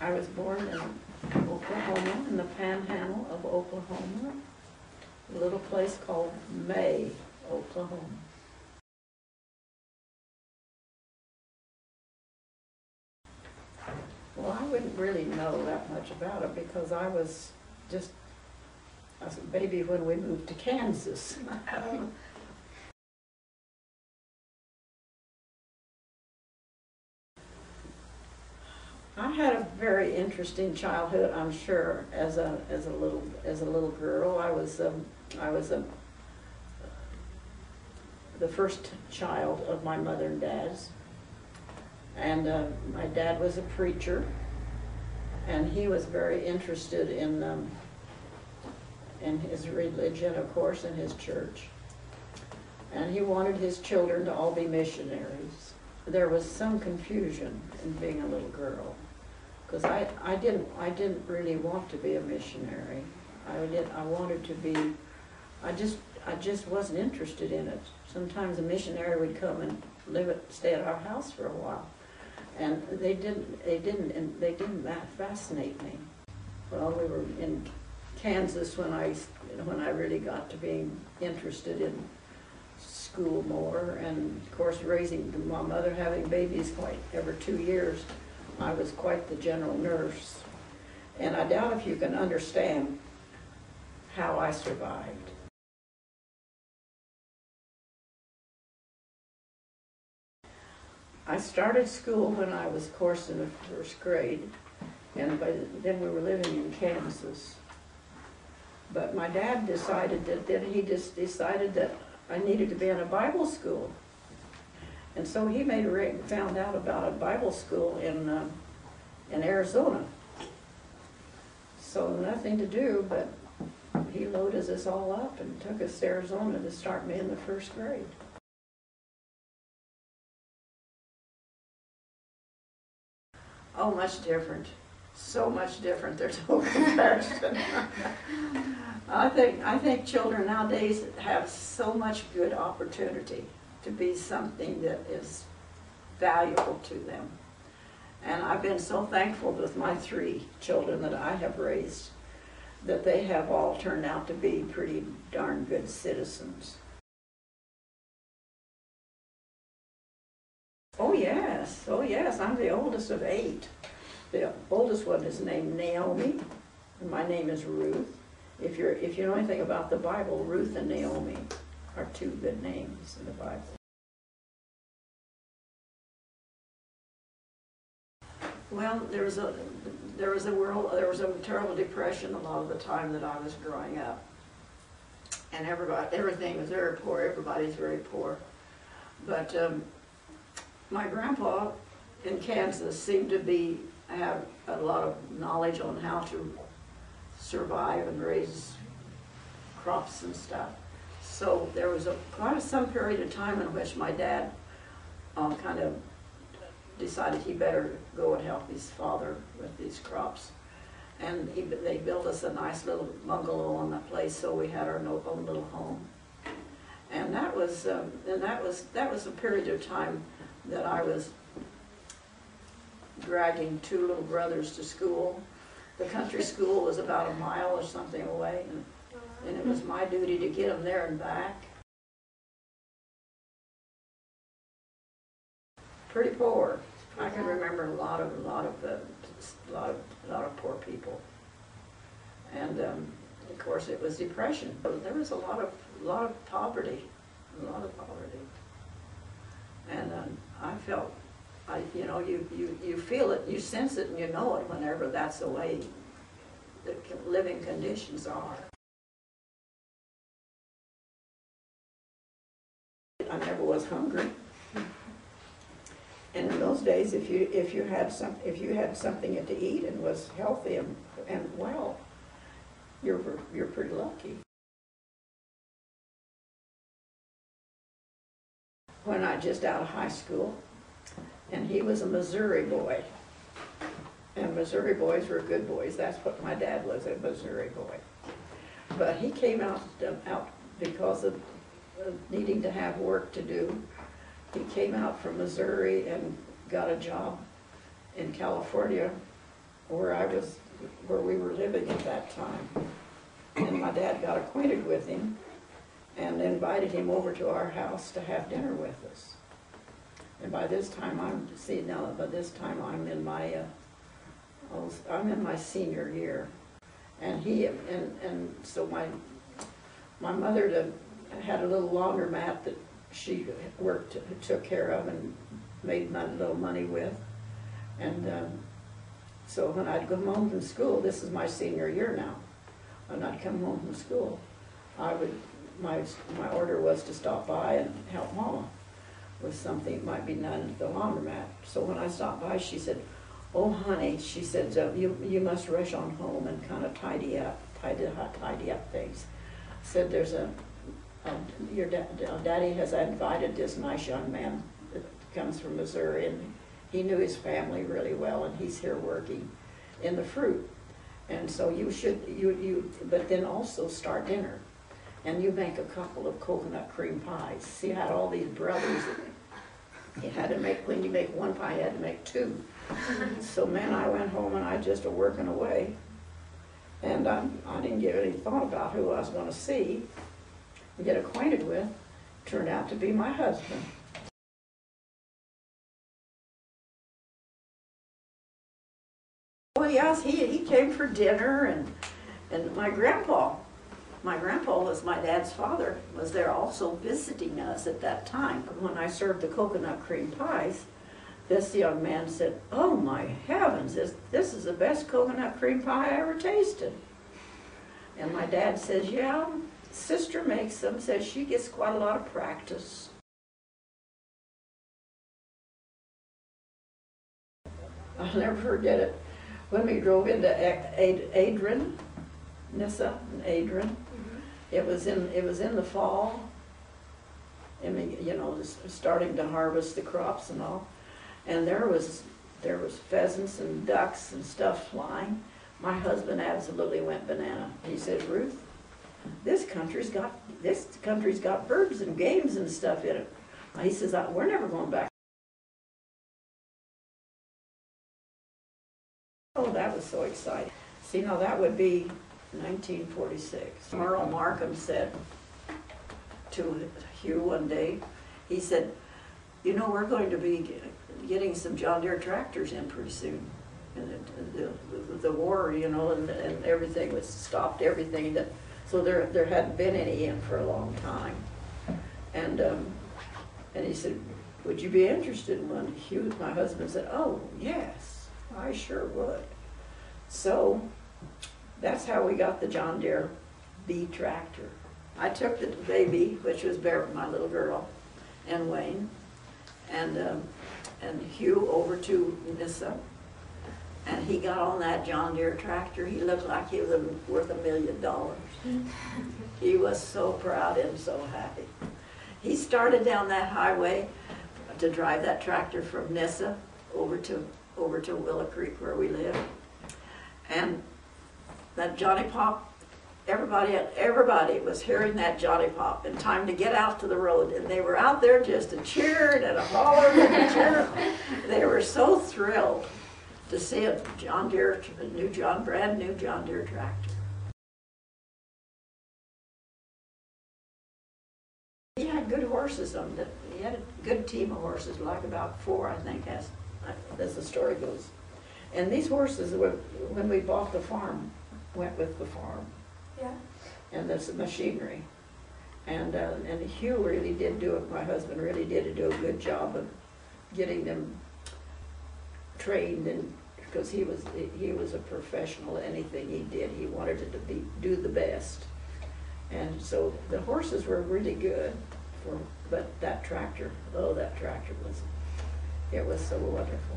I was born in Oklahoma, in the panhandle of Oklahoma, a little place called May, Oklahoma. Well, I wouldn't really know that much about it because I was a baby when we moved to Kansas. I had a very interesting childhood, I'm sure. As a little girl, I was the first child of my mother and dad's, and my dad was a preacher, and he was very interested in his religion, of course, in his church, and he wanted his children to all be missionaries. There was some confusion in being a little girl, because I didn't really want to be a missionary. I wanted to be. I just wasn't interested in it. Sometimes a missionary would come and stay at our house for a while, and they didn't fascinate me. Well, we were in Kansas when I really got to being interested in school more, and of course raising my mother, having babies every 2 years, I was quite the general nurse, and I doubt if you can understand how I survived. I started school when I was, of course, in the first grade, and then we were living in Kansas. But my dad decided that I needed to be in a Bible school. And so he found out about a Bible school in Arizona. So nothing to do, but he loaded us all up and took us to Arizona to start me in the first grade. Oh, much different. So much different. There's no comparison. I think children nowadays have so much good opportunity to be something that is valuable to them. And I've been so thankful with my 3 children that I have raised, that they have all turned out to be pretty darn good citizens. Oh yes, I'm the oldest of 8. The oldest one is named Naomi, and my name is Ruth. If you know anything about the Bible, Ruth and Naomi are 2 good names in the Bible. Well, there was a terrible depression a lot of the time that I was growing up, and everything was very poor. Everybody's very poor, but my grandpa in Kansas seemed to have a lot of knowledge on how to survive and raise crops and stuff. So there was some period of time in which my dad kind of decided he better go and help his father with these crops. And they built us a nice little bungalow on that place, so we had our own little home. And that was a period of time that I was dragging 2 little brothers to school. The country school was about a mile or something away, and it was my duty to get them there and back. Pretty poor. I can remember a lot of poor people, and of course it was depression. There was a lot of poverty, and I felt. You feel it, you sense it, and you know it whenever that's the way the living conditions are. I never was hungry, and in those days, if you had something to eat and was healthy and well, you're pretty lucky. When I just out of high school. And he was a Missouri boy. And Missouri boys were good boys. That's what my dad was, a Missouri boy. But he came out because of needing to have work to do. He came out from Missouri and got a job in California where we were living at that time. And my dad got acquainted with him and invited him over to our house to have dinner with us. And by this time I'm in my senior year. And so my mother had a little laundromat that she took care of and made a little money with. And so when I'd come home from school, this is my senior year now, when I'd come home from school, my order was to stop by and help Mama with something that might be done at the laundromat. So when I stopped by, she said, "Oh, honey," she said, you must rush on home and kind of tidy up things." Said, your daddy has invited this nice young man that comes from Missouri, and he knew his family really well, and he's here working in the fruit. And so but then also start dinner. And you make a couple of coconut cream pies. See, you had all these brothers. You had to make, when you make one pie, you had to make two. So man, I went home and I just working away. And I didn't give any thought about who I was going to see and get acquainted with. Turned out to be my husband. Well, yes, he came for dinner, and my grandpa was my dad's father, was there also visiting us at that time. When I served the coconut cream pies, this young man said, "Oh my heavens, this is the best coconut cream pie I ever tasted." And my dad says, "Yeah, sister makes them," says she gets quite a lot of practice. I'll never forget it. When we drove into Adrian, Nissa and Adrian, it was in the fall. I mean, starting to harvest the crops and all, and there was pheasants and ducks and stuff flying. My husband absolutely went banana. He said, "Ruth, this country's got birds and games and stuff in it." He says, "We're never going back." Oh, that was so exciting. See, now that would be 1946. Merle Markham said to Hugh one day, he said, "We're going to be getting some John Deere tractors in pretty soon." And the war, and everything was stopped, everything. So there hadn't been any in for a long time. And he said, "Would you be interested in one?" Hugh, my husband, said, "Oh, yes, I sure would." So that's how we got the John Deere B tractor. I took the baby, which was my little girl, and Wayne, and Hugh over to Nissa, and he got on that John Deere tractor. He looked like he was worth $1 million. He was so proud and so happy. He started down that highway to drive that tractor from Nissa over to Willow Creek, where we live. And that Johnny Pop, everybody was hearing that Johnny Pop, and time to get out to the road. And they were out there just a cheering and a hollering and a cheering. They were so thrilled to see a John Deere, brand new John Deere tractor. He had good horses on it. He had a good team of horses, like about 4, I think, as the story goes. And these horses, when we bought the farm, went with the farm. Yeah. And this machinery. And Hugh really did my husband really did do a good job of getting them trained, and because he was a professional. Anything he did, he wanted it to do the best. And so the horses were really good, but that tractor, oh, that tractor was so wonderful.